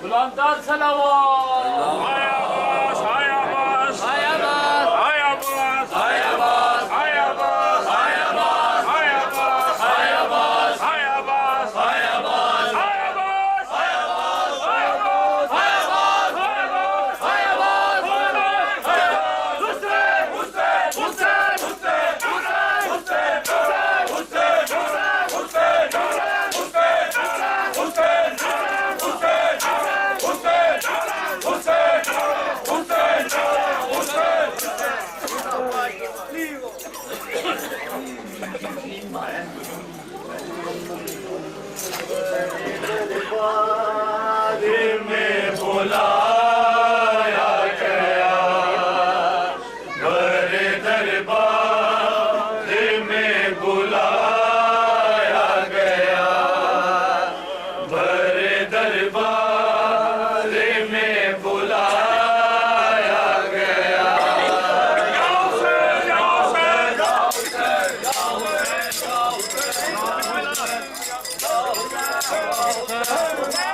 बुलंदर सलावत आयाबास आयाबास आयाबास आयाबास आयाबास आयाबास आयाबास आयाबास आयाबास आयाबास आयाबास आयाबास आयाबास आयाबास आयाबास आयाबास Hussain Hussain Hussain Hussain Hussain Hussain Hussain Hussain Hey!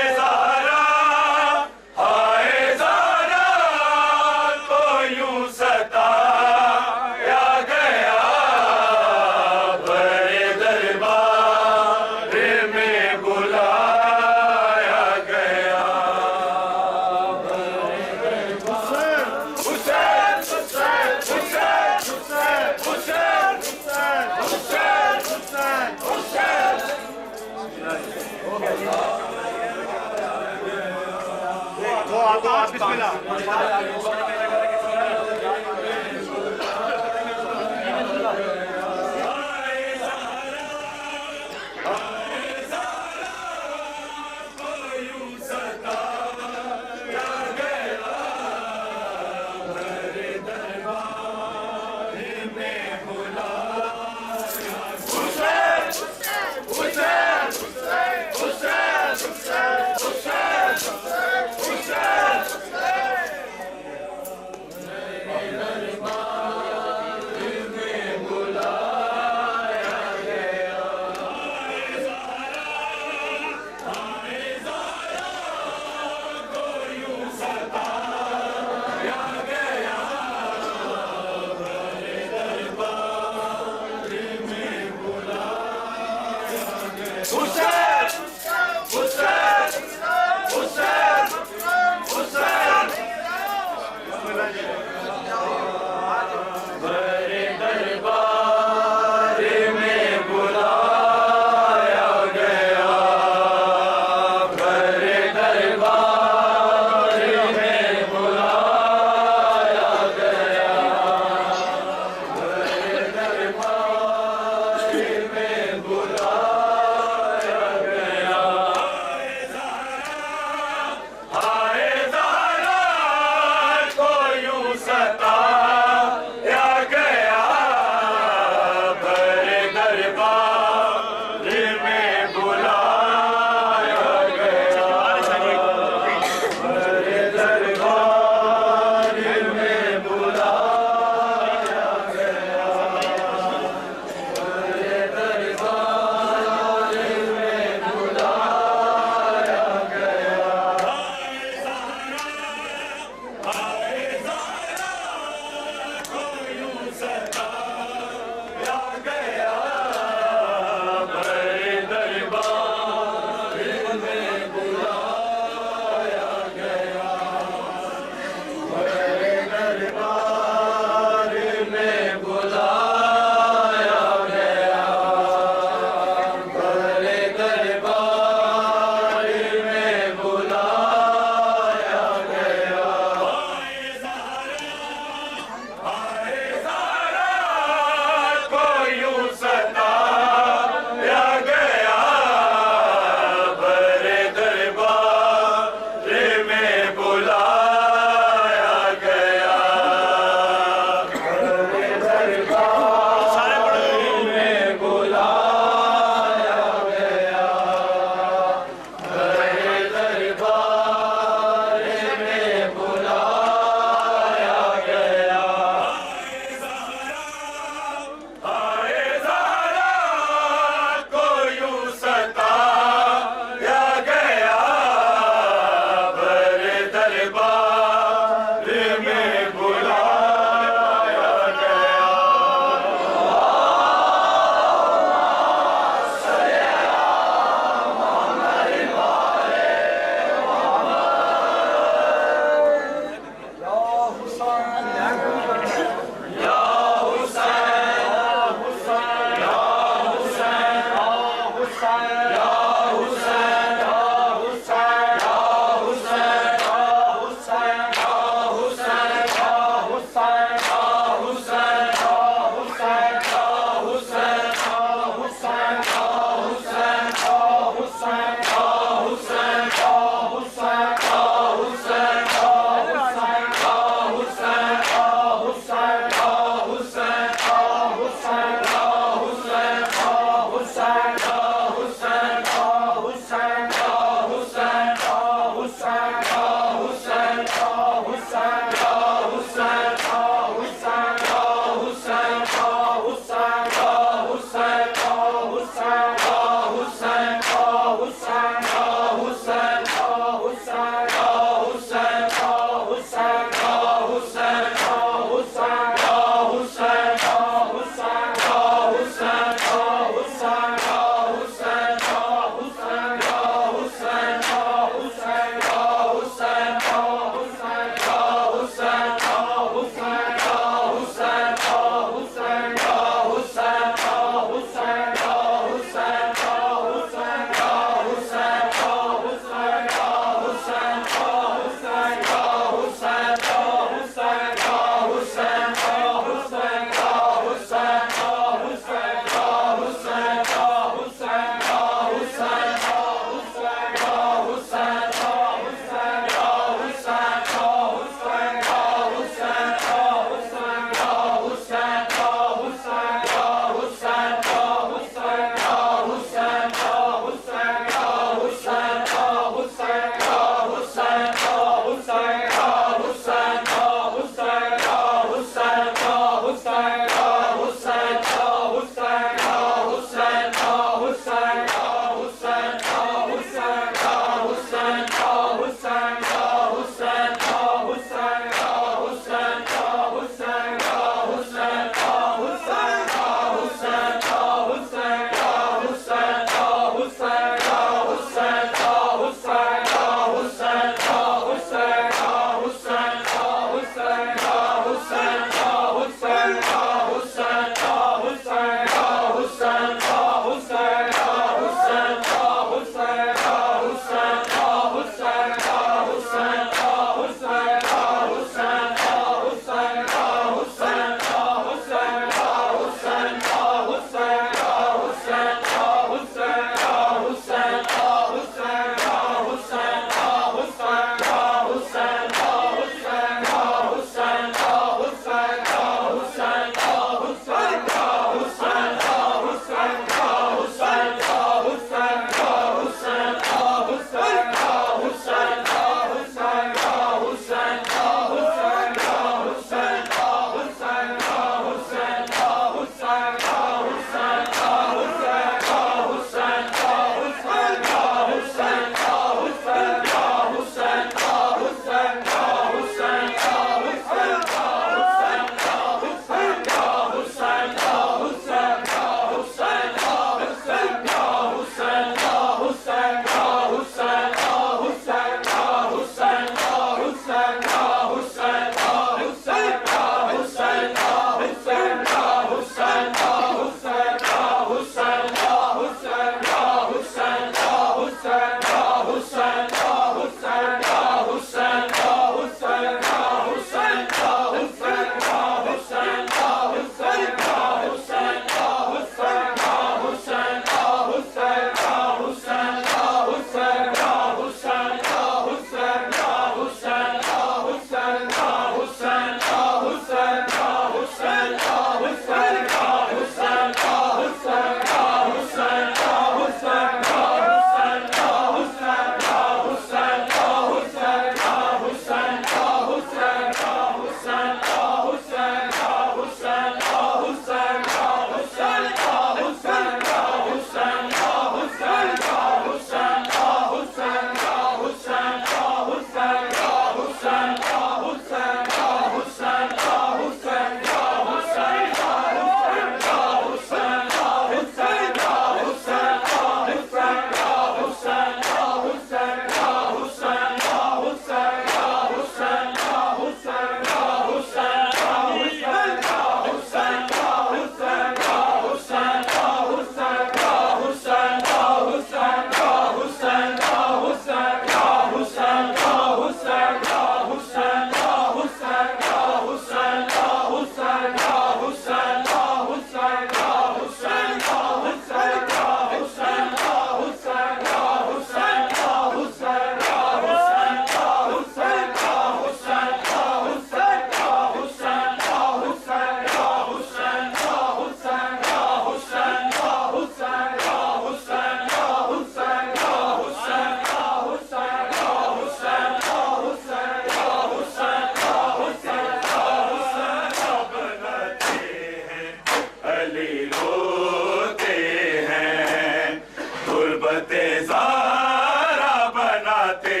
बनाते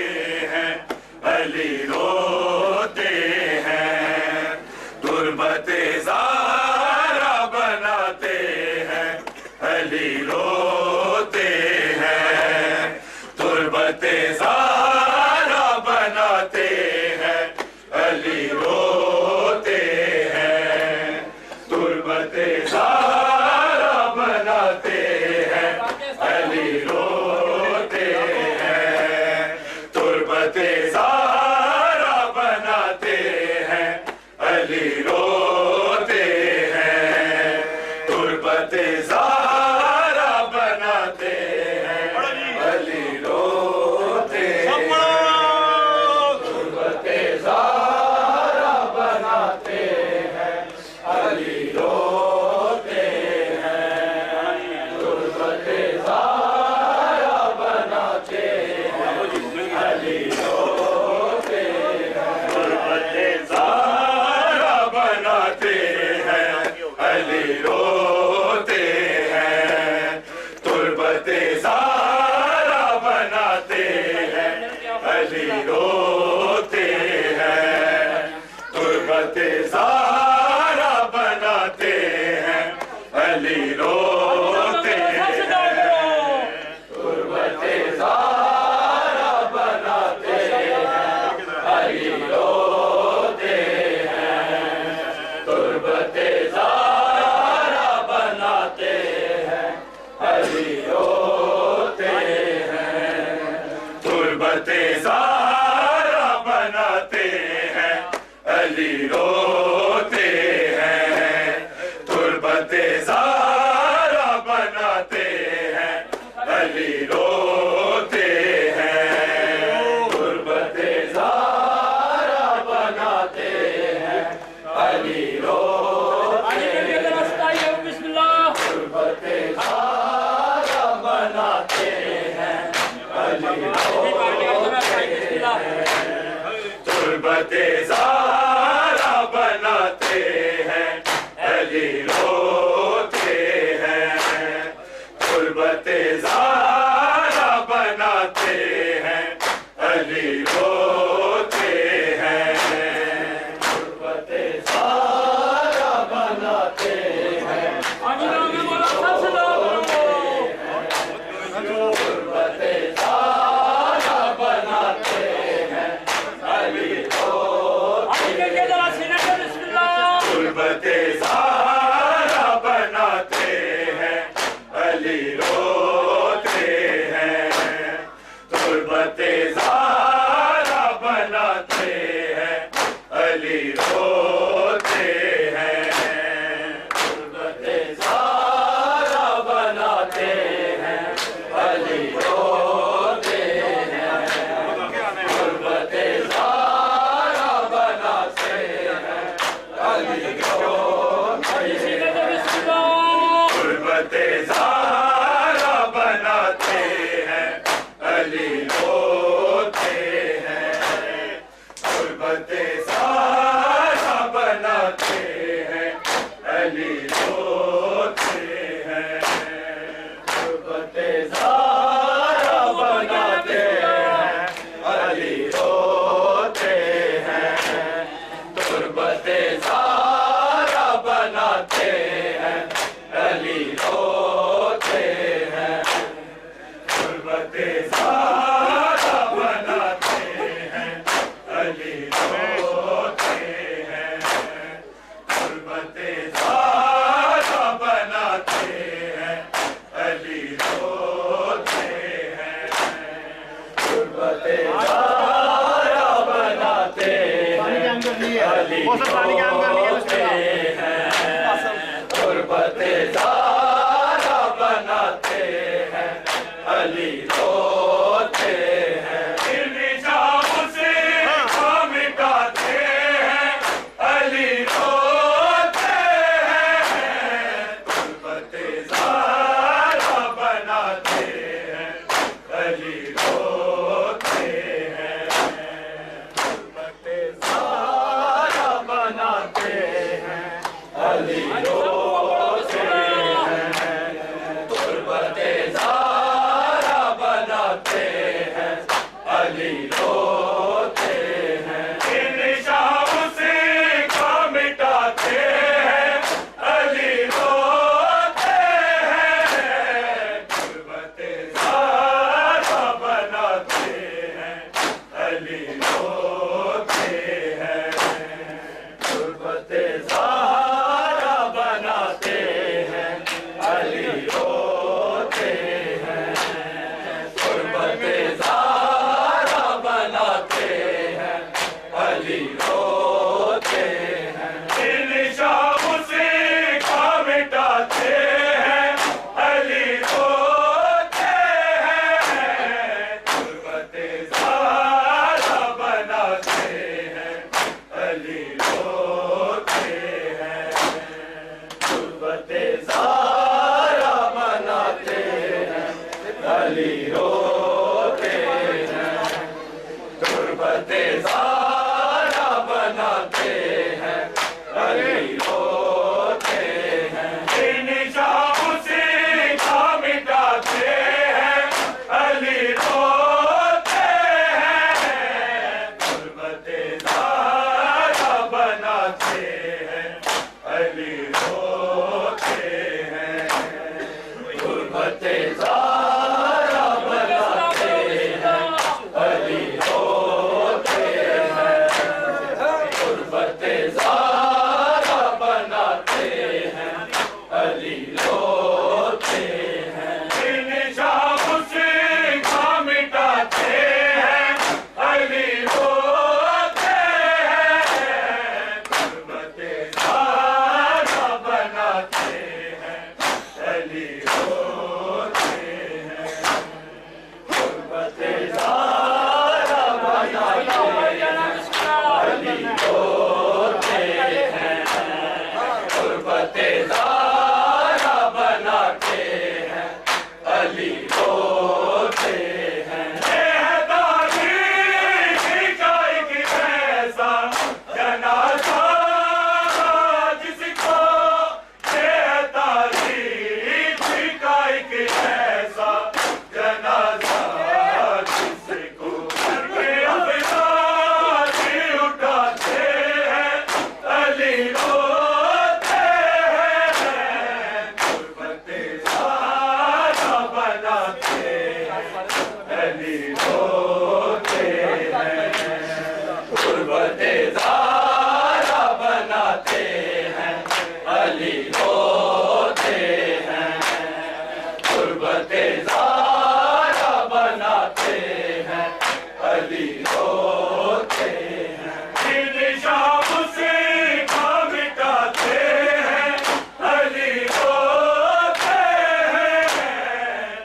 हैं, अली रोते हैं। तुर्बते ज़ारा बनाते हैं, अली रोते हैं। तुर्बते ज़ारा बनाते हैं, अली रोते हैं। तुर्बते ज़ारा बनाते हैं, अली रोते हैं। तुर्बते ज़ारा बनाते हैं, अली रोते हैं। तुर्बते ज़ारा बनाते हैं, अली रोते हैं। तुर्बते ज़ारा बनाते हैं, अली रोते हैं। तुर्बते ज़ारा बनाते हैं, अली रोते हैं। तुर्बते ज़ारा बनाते हैं, अली रोते हैं। तुर्बते ज़ारा बनाते हैं, अली रोते हैं। तुर्बते ज़ारा बनाते हैं, अली रोते हैं। तुर्बते ज़ारा बनाते हैं, अली रोते हैं। तुर्बते ज़ारा बनाते हैं, अली रोते हैं। तुर्बते ज़ारा बनाते हैं, अली रोते हैं। तुर्बते ज़ारा बनाते हैं, अली रोते हैं। तुर्बते ज़ारा बनाते हैं, अली रोते हैं। तुर्बते ज़ारा बनाते हैं, अली रोते हैं। तुर्बते ज़ारा बनाते हैं, अली रोते हैं। तुर्बते ज़ारा बनाते हैं, अली रोते हैं। तुर्बते ज़ारा बनाते हैं, तुर्बते ज़ारा बनाते हैं, अली रोते हैं। तुर्बते ज़ारा बनाते हैं, अली रोते हैं। तुर्बते ज़ारा बनाते हैं, अली रोते हैं। तुर्बते ज़ारा बनाते हैं, अली रोते हैं। तुर्बते ज़ारा बनाते हैं, अली रोते हैं। तुर्बते ज़ारा बनाते हैं, अली रोते हैं। तुर्बते ज़ारा बनाते हैं, अली रोते हैं। तुर्बते ज़ारा बनाते हैं, अली रोते हैं। तुर्बते ज़ारा बनाते हैं, अली रोते हैं। तुर्बते ज़ारा बनाते हैं, अली रोते हैं। तुर्बते ज़ारा बनाते हैं, अली रोते हैं। तुर्बते ज़ारा बनाते हैं, अली रोते हैं। तुर्बते ज़ारा बनाते हैं, अली रोते हैं। इल्ज़ाम से मिटाते हैं, अली रोते हैं। तुर्बते ज़ारा बनाते हैं, अली रोते हैं। तुर्बते ज़ारा बनाते हैं, अली रोते हैं। तुर्बते ज़ारा अली रोते हैं, इन शामुसी का मिटाते हैं, अली रोते हैं, गुर्बते ज़ारा बनाते हैं, अली रोते हैं, गुर्बते ज़ारा बनाते हैं, अली रोते हैं, गुर्बते ज़ारा बनाते हैं, अली रोते हैं, इन शामुसी का मिटाते हैं, अली रोते हैं, गुर्बते ज़ारा बनाते हैं, अली रोते हैं, गुर्बते ज़ारा बनाते हैं, अली रोते हैं, गुर्बते ज़ारा बनाते हैं, अली रोते हैं, इन शामुसी का मिटाते हैं, अली रोते हैं, गुर्बते ज़ारा बनाते हैं, अली रोते हैं, गुर्बते ज़ारा बनाते हैं, अली रोते हैं, गुर्बते ज़ारा बनाते हैं, अली रोते हैं, इन शामुसी का मिटाते हैं, अली रोते हैं, गुर्बते ज़ारा बनाते हैं, अली रोते हैं, गुर्बते ज़ारा बनाते हैं, अली रोते हैं, गुर्बते ज़ारा बनाते हैं, अली रोते हैं, बेहदारी शिकाई की ऐसा जनाजा जिसको, बेहदारी शिकाई की ऐसा जनाजा जिसको, करके अफसारी उठाते हैं, अली रोते हैं, गुर्बते ज़ारा बनाते हैं, अली रोते हैं, गुर्बते ज़ारा बनाते हैं, अली रोते हैं, गुर्बते ज़ारा बनाते हैं, अली रोते हैं, इन शामुसी का मिटाते हैं, अली रोते हैं,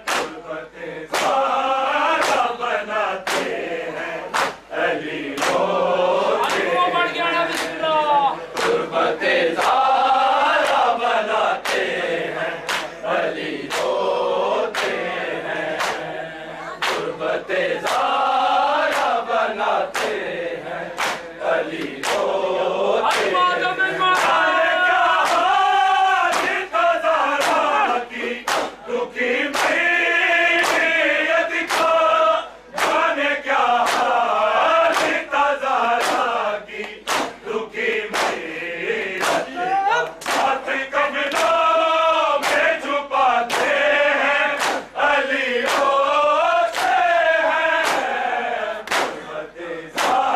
गुर्बते ज़ारा बनाते हैं, अली रोते हैं, गुर्बते ज़ारा बनाते हैं, अली रोते हैं, गुर्बते ज़ारा बनाते हैं, अली रोते हैं, जाने क्या हालत ज़ारा की दुखी मैयत को, जाने क्या हालत ज़ारा की दुखी मैयत को, हाथ कमलों में छुपाते हैं, अली रोते हैं, गुर्बते ज़ारा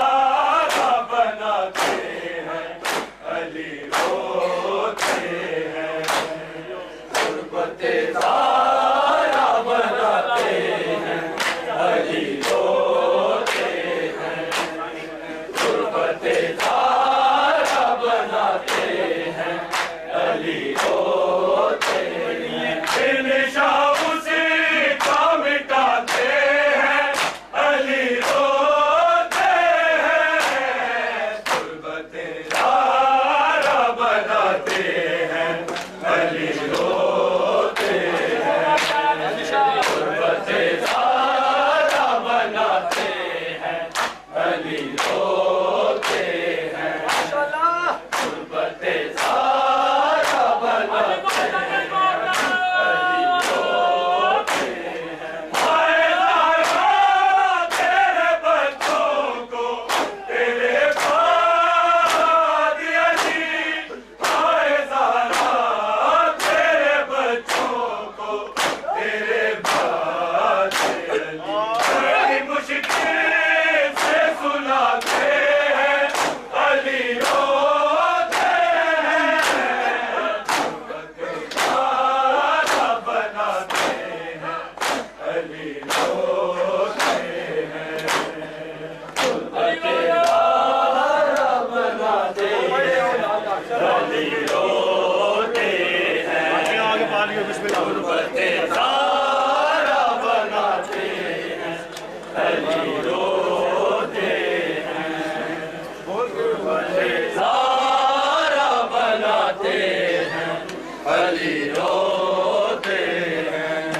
अली रोते हैं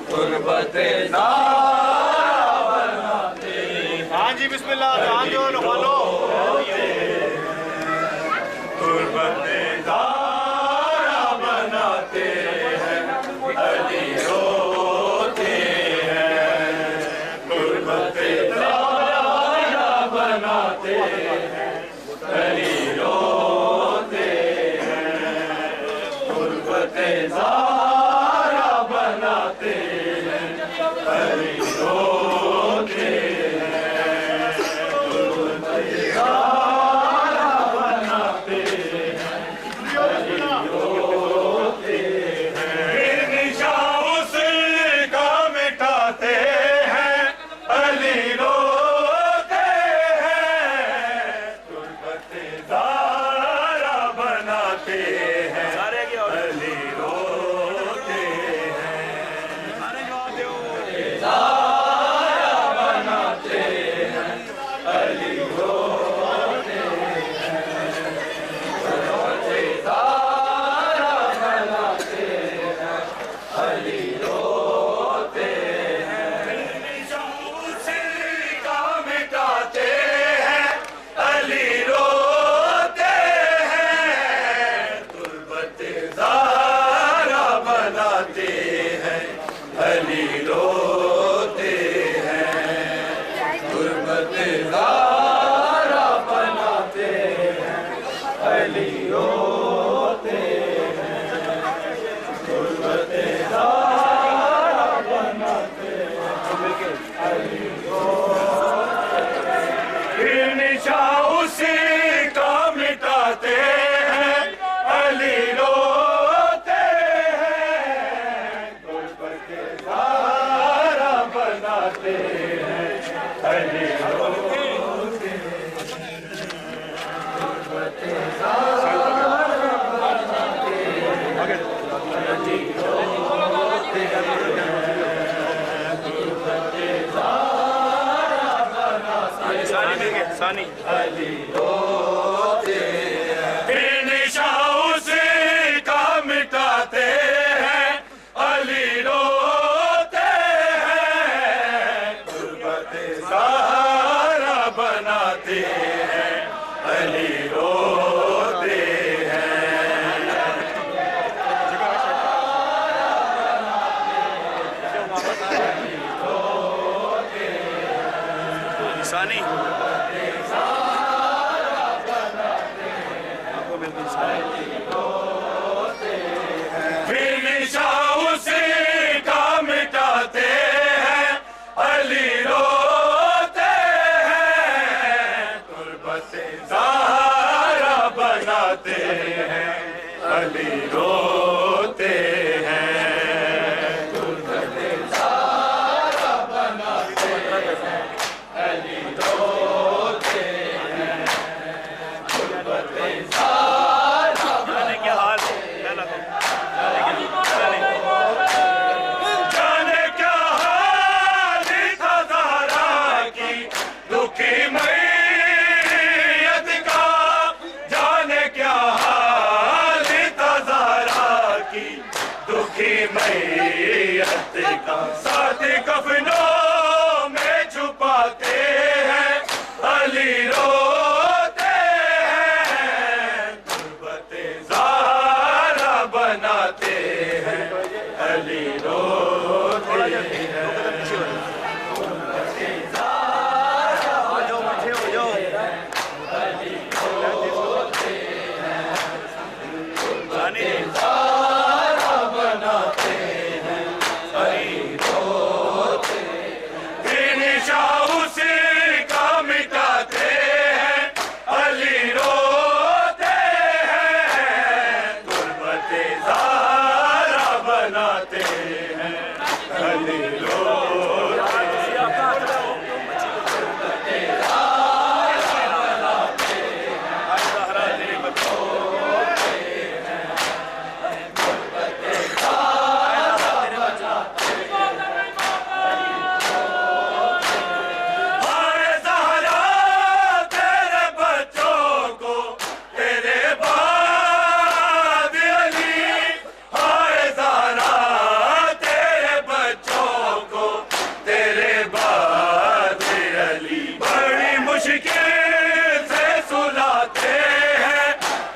गुरबते बनाते हाँ जी बिस्मिल्लाह ध्यान दो फॉलो गुरबते बनाते हैं अली रोते हैं गुरबते बनाते हैं अली रोते हैं गुरबते ज़ारा बनाते हैं अली रोते हैं गुरबते ज़ारा बनाते हैं अली रोते हैं फिर निशान उसका मिटाते हैं अली रोते हैं गुरबते ज़ारा बनाते हैं अली रोते हैं ज़ारा बनाते हैं अली रोते हैं गुरबते ज़ारा बनाते हैं अली रोते हैं उसका मिटाते हैं अली रोते हैं गुरबते ज़ारा बनाते हैं अली रोते हैं गुरबते ज़ारा बनाते हैं अली रोते हैं गुरबते ज़ारा बनाते हैं अली फिर निशान उसी का मिटाते हैं अली रोते हैं गुरबते ज़ारा बनाते हैं अली रोते हैं गुरबते ज़ारा बनाते हैं अली रोते हैं गुरबते ज़ारा बनाते सानी अली रोते हैं फिर निशान उसका मिटाते हैं अली रोते हैं गुरबते ज़ारा बनाते हैं अली रोते हैं सानी फिर निशान उसका मिटाते हैं अली रोते हैं गुरबते ज़ारा बनाते हैं अली रोते हैं गुरबते ज़ारा बनाते हैं अली रोते हैं गुरबते ज़ारा क्या हाल है जाने क्या हाल था ज़हरा की दुखी मैयत का जाने क्या हाल था ज़हरा मुश्किल से सुलाते हैं,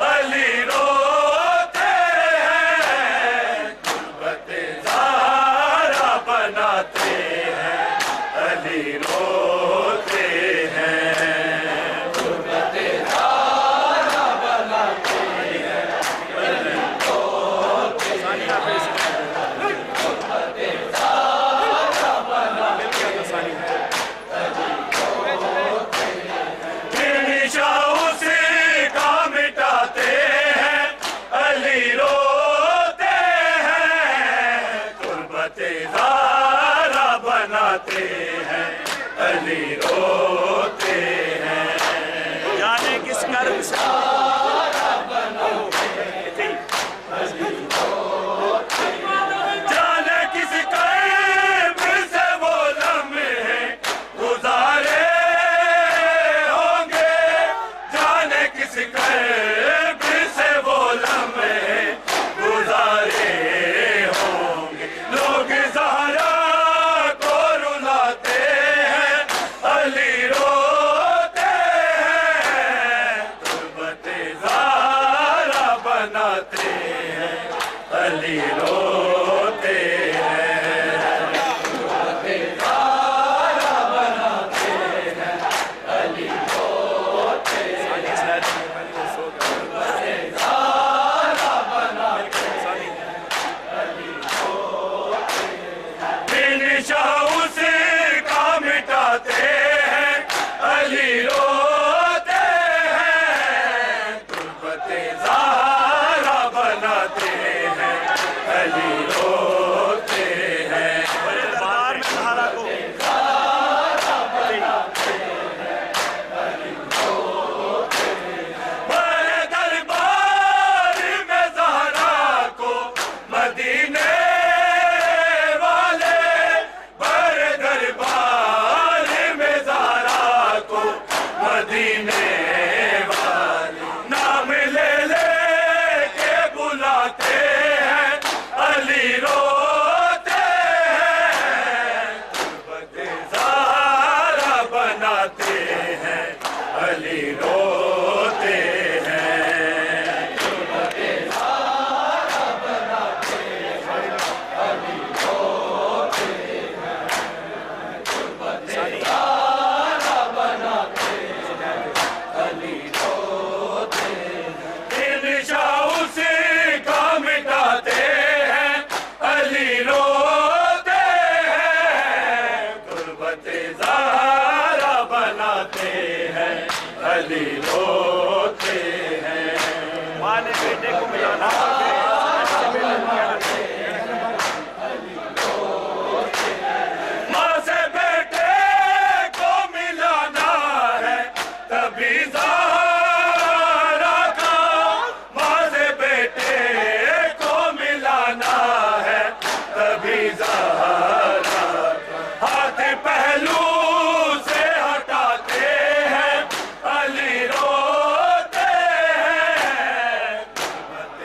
अली रोते हैं, गुर्बत ज़ारा बनाते हैं, अली रोते हैं, गुर्बत ज़ारा बनाते हैं, अली रोते हैं, गुर्बत ज़ारा बनाते हैं, निशा उसी का मिटाते हैं, अली रोते हैं, गुर्बत ज़ारा बनाते हैं, अली रोते हैं, जाने किस कर्म से जाने किस कर्म से वो लम्हे गुजारे होंगे, जाने किस कर्म से वो लम्हे गुजारे होंगे, लोग ज़हरा को रुलाते हैं, अली रोते हैं, गुर्बत ज़ारा बनाते हैं, अली रोते हैं, गुर्बत ज़ारा बनाते हैं, अली रोते हैं, गुर्बत ज़ारा बनाते हैं, अली रोते हैं, निशा उसी का मिटाते हैं, अली रोते हैं, गुर्बत ज़ारा बनाते हैं, अली रोते हैं, दरबार में सहारा को बड़े दरबार में ज़हरा को मदीने वाले, बड़े दरबार में ज़हरा को मदीने वाले, नाम ले ले के बुलाते हैं, अली रोते हैं, गुर्बत ज़ारा बनाते हैं, अली रोते हैं, गुर्बत ज़ारा बनाते हैं, अली रोते हैं, गुर्बत ज़ारा बनाते हैं, अली रोते हैं, निशा उसी का मिटाते हैं, अली रोते हैं, गुर्बत ज़ारा बनाते हैं, अली रोते हैं, माँ ने बेटे को मिलाना माँ से बेटे को मिलाना है, तभी ज़ारा का, माँ से बेटे को मिलाना है, तभी ज़ारा का, हाथ पहलू से हटाते हैं, अली रोते हैं, गुर्बत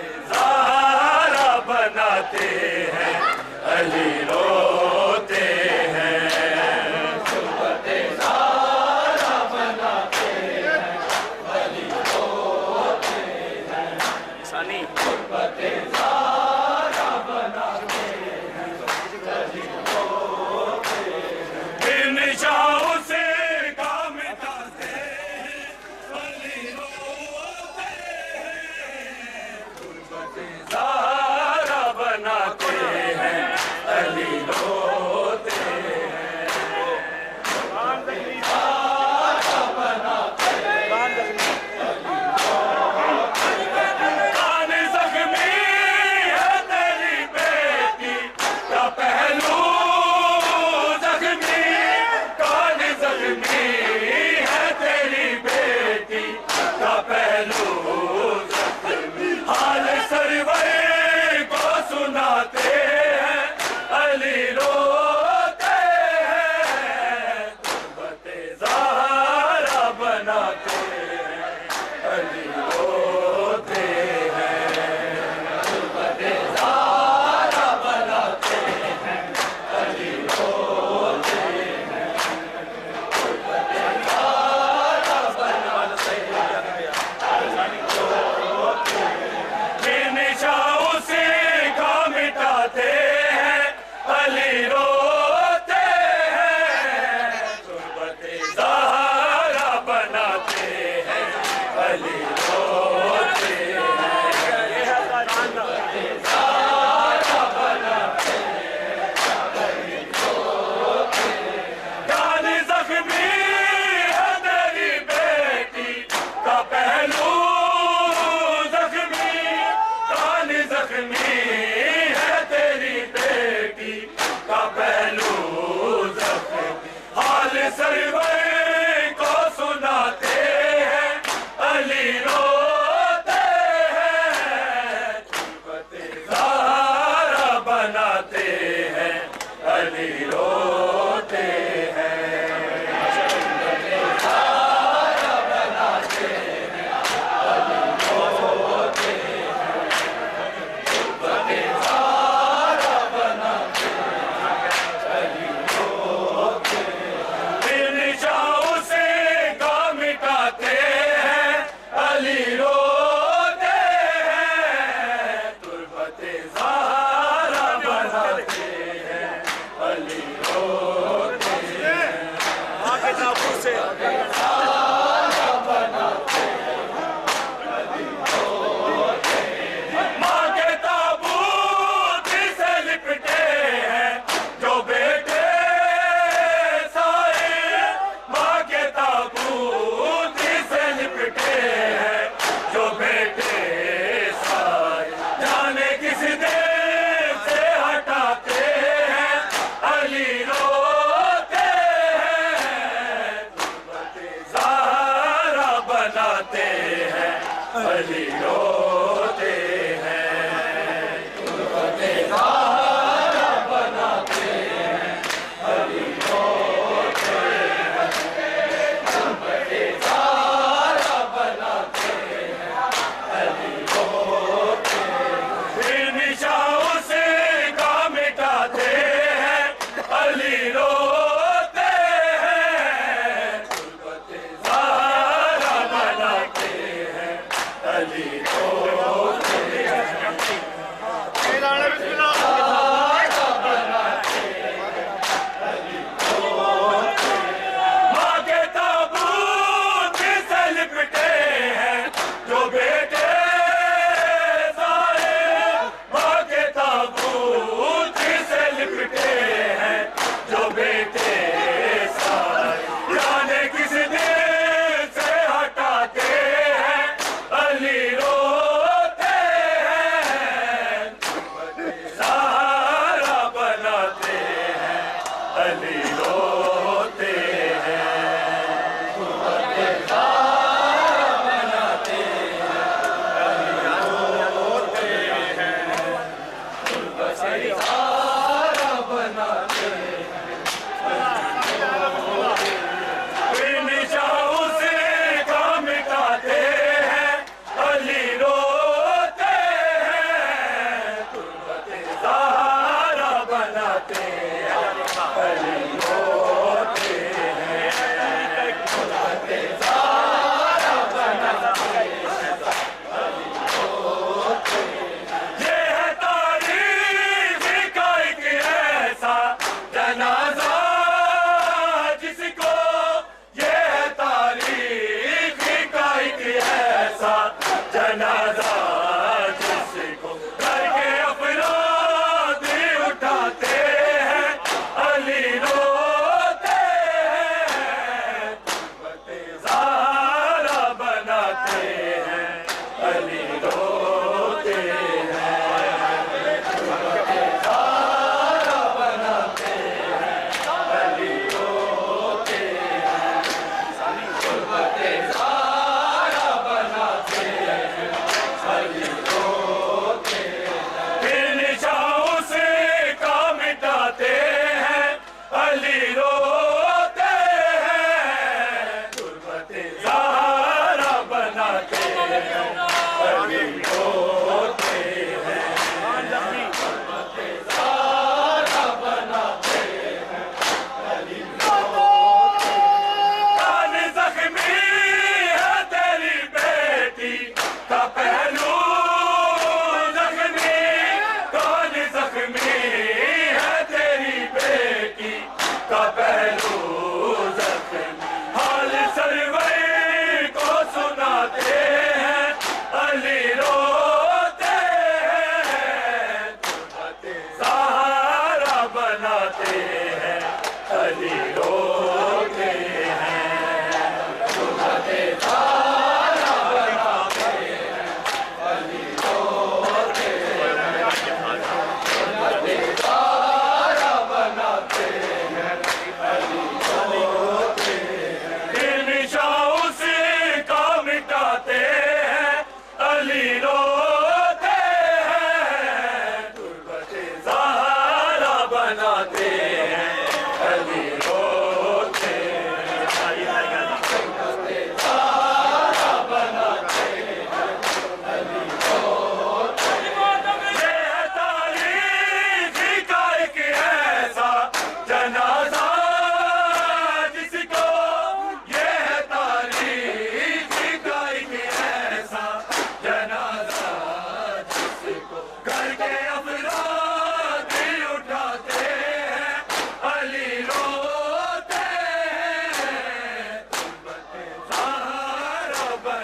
बनाते हैं, अली रोते हैं।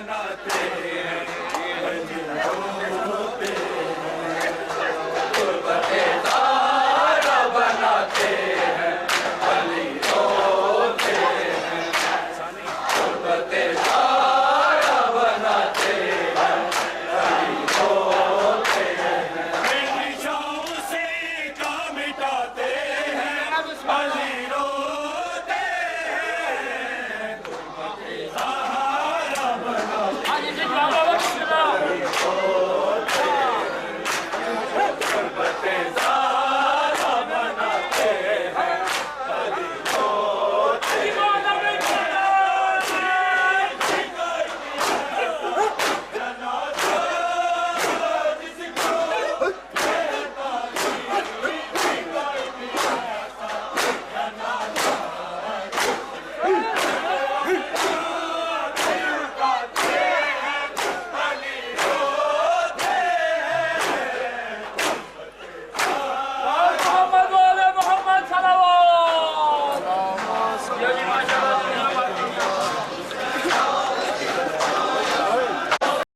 बनाते